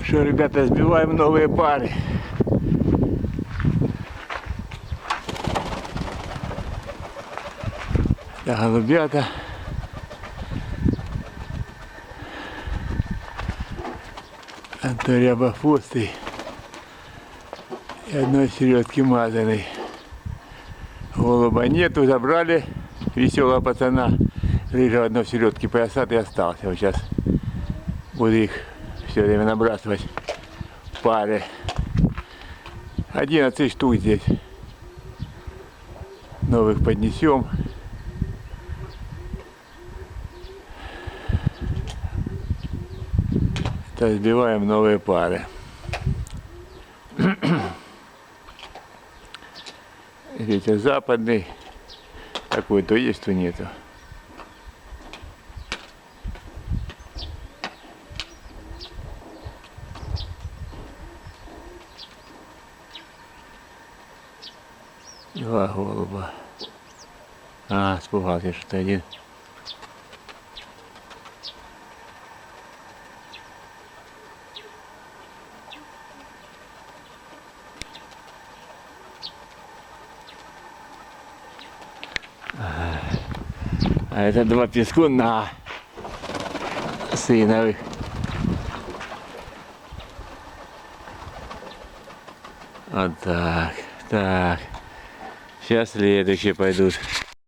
Что, ребята, сбиваем новые пары. Да, голубята. Рябохвостый и одной середки мазаной. Голуба нету, забрали веселого пацана. Рыжего одной середки полосатый остался. Вот сейчас буду их все время набрасывать в пары. 11 штук здесь. Новых поднесем. То сбиваем новые пары. Ветер западный. Такой то есть, то нету. Два голуба. А, испугался, что один. А это два пескуна сыновых. Вот так, так. Сейчас следующие пойдут.